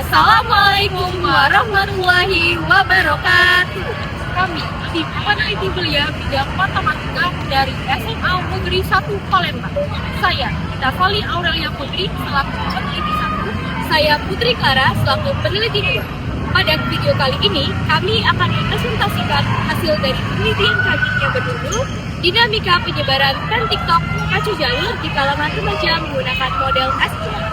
Assalamualaikum warahmatullahi wabarakatuh. Kami tim peneliti kuliah bidang matematika dari SMA Negeri 1 Palembang. Saya Dafali Aurelia Putri selaku peneliti 1. Saya Putri Clara selaku peneliti 2. Pada video kali ini kami akan mempresentasikan hasil dari penelitian kami yang berjudul Dinamika Penyebaran Tren TikTok Pacu Jalur di kalangan remaja menggunakan model SIR.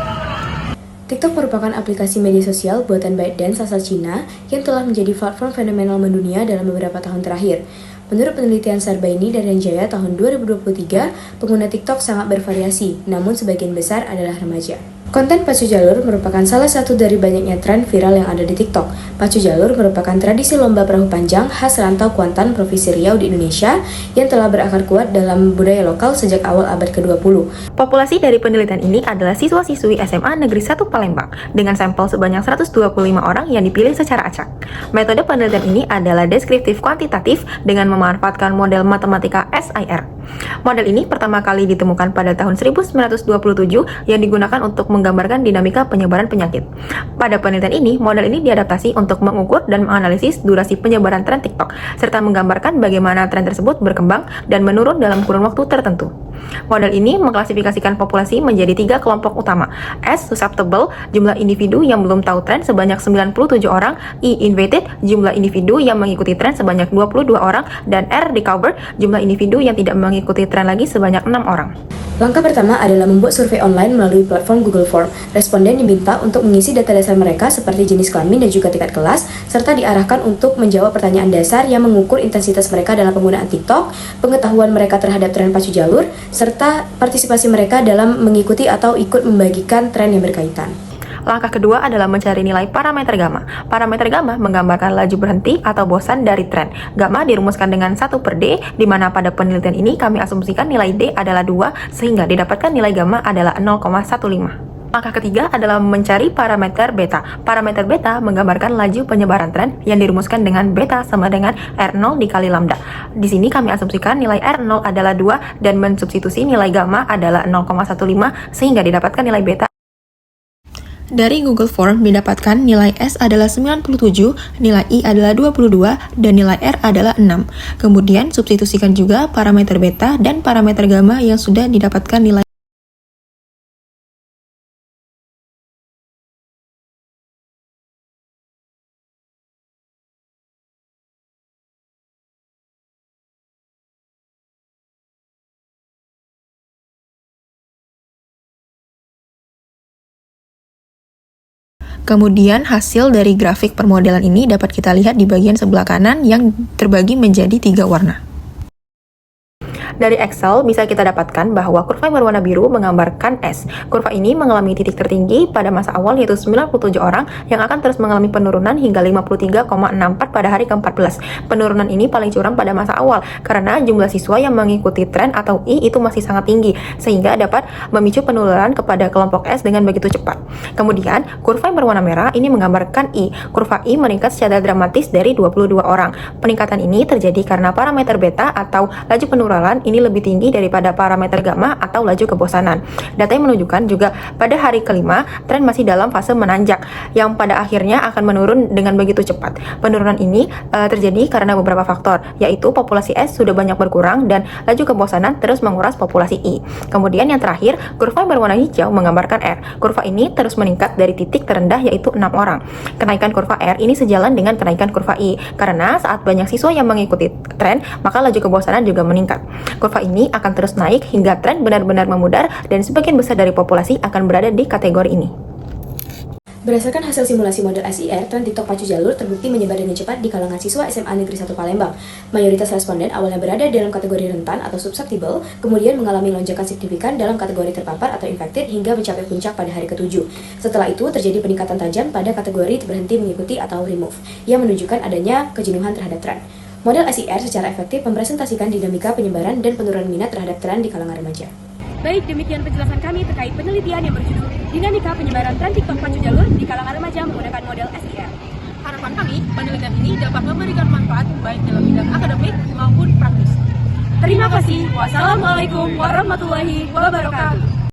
TikTok merupakan aplikasi media sosial buatan ByteDance asal Cina yang telah menjadi platform fenomenal mendunia dalam beberapa tahun terakhir. Menurut penelitian Sarbaini dan Ranjaya tahun 2023, pengguna TikTok sangat bervariasi, namun sebagian besar adalah remaja. Konten pacu jalur merupakan salah satu dari banyaknya tren viral yang ada di TikTok. Pacu jalur merupakan tradisi lomba perahu panjang khas rantau Kuantan, Provinsi Riau di Indonesia yang telah berakar kuat dalam budaya lokal sejak awal abad ke-20. Populasi dari penelitian ini adalah siswa-siswi SMA Negeri 1 Palembang dengan sampel sebanyak 125 orang yang dipilih secara acak. Metode penelitian ini adalah deskriptif kuantitatif dengan memanfaatkan model matematika SIR. Model ini pertama kali ditemukan pada tahun 1927 yang digunakan untuk menggambarkan dinamika penyebaran penyakit. Pada penelitian ini, model ini diadaptasi untuk mengukur dan menganalisis durasi penyebaran tren TikTok, serta menggambarkan bagaimana tren tersebut berkembang dan menurun dalam kurun waktu tertentu. Model ini mengklasifikasikan populasi menjadi 3 kelompok utama. S. Susceptible, jumlah individu yang belum tahu tren sebanyak 97 orang. I. Invited, jumlah individu yang mengikuti tren sebanyak 22 orang. Dan R. Recovered, jumlah individu yang tidak mengikuti tren lagi sebanyak 6 orang. Langkah pertama adalah membuat survei online melalui platform Google Form. Responden diminta untuk mengisi data dasar mereka seperti jenis kelamin dan juga tingkat kelas, serta diarahkan untuk menjawab pertanyaan dasar yang mengukur intensitas mereka dalam penggunaan TikTok, pengetahuan mereka terhadap tren pacu jalur, serta partisipasi mereka dalam mengikuti atau ikut membagikan tren yang berkaitan. Langkah kedua adalah mencari nilai parameter gamma. Parameter gamma menggambarkan laju berhenti atau bosan dari tren. Gamma dirumuskan dengan 1/D, di mana pada penelitian ini kami asumsikan nilai D adalah 2, sehingga didapatkan nilai gamma adalah 0,15. Langkah ketiga adalah mencari parameter beta. Parameter beta menggambarkan laju penyebaran tren yang dirumuskan dengan beta sama dengan R0 dikali lambda. Di sini kami asumsikan nilai R0 adalah 2 dan mensubstitusi nilai gamma adalah 0,15 sehingga didapatkan nilai beta. Dari Google Form didapatkan nilai S adalah 97, nilai I adalah 22, dan nilai R adalah 6. Kemudian substitusikan juga parameter beta dan parameter gamma yang sudah didapatkan nilai. Kemudian hasil dari grafik permodelan ini dapat kita lihat di bagian sebelah kanan yang terbagi menjadi 3 warna. Dari Excel bisa kita dapatkan bahwa kurva yang berwarna biru menggambarkan S. Kurva ini mengalami titik tertinggi pada masa awal yaitu 97 orang yang akan terus mengalami penurunan hingga 53,64 pada hari ke-14. Penurunan ini paling curam pada masa awal karena jumlah siswa yang mengikuti tren atau I itu masih sangat tinggi sehingga dapat memicu penularan kepada kelompok S dengan begitu cepat. Kemudian kurva yang berwarna merah ini menggambarkan I. Kurva I meningkat secara dramatis dari 22 orang. Peningkatan ini terjadi karena parameter beta atau laju penularan ini lebih tinggi daripada parameter gamma atau laju kebosanan. Data yang menunjukkan juga pada hari kelima, tren masih dalam fase menanjak, yang pada akhirnya akan menurun dengan begitu cepat. Penurunan ini terjadi karena beberapa faktor, yaitu populasi S sudah banyak berkurang dan laju kebosanan terus menguras populasi I. Kemudian yang terakhir, kurva yang berwarna hijau menggambarkan R. Kurva ini terus meningkat dari titik terendah yaitu 6 orang. Kenaikan kurva R ini sejalan dengan kenaikan kurva I, karena saat banyak siswa yang mengikuti tren, maka laju kebosanan juga meningkat. Kurva ini akan terus naik hingga tren benar-benar memudar dan sebagian besar dari populasi akan berada di kategori ini. Berdasarkan hasil simulasi model SIR, tren TikTok pacu jalur terbukti menyebar dengan cepat di kalangan siswa SMA Negeri 1 Palembang. Mayoritas responden awalnya berada dalam kategori rentan atau susceptible, kemudian mengalami lonjakan signifikan dalam kategori terpapar atau infected hingga mencapai puncak pada hari ke-7. Setelah itu terjadi peningkatan tajam pada kategori berhenti mengikuti atau remove, yang menunjukkan adanya kejenuhan terhadap tren. Model SIR secara efektif mempresentasikan dinamika penyebaran dan penurunan minat terhadap tren di kalangan remaja. Baik, demikian penjelasan kami terkait penelitian yang berjudul Dinamika Penyebaran Tren TikTok Pacu Jalur di kalangan remaja menggunakan model SIR. Harapan kami, penelitian ini dapat memberikan manfaat baik dalam bidang akademik maupun praktis. Terima kasih. Wassalamualaikum warahmatullahi wabarakatuh.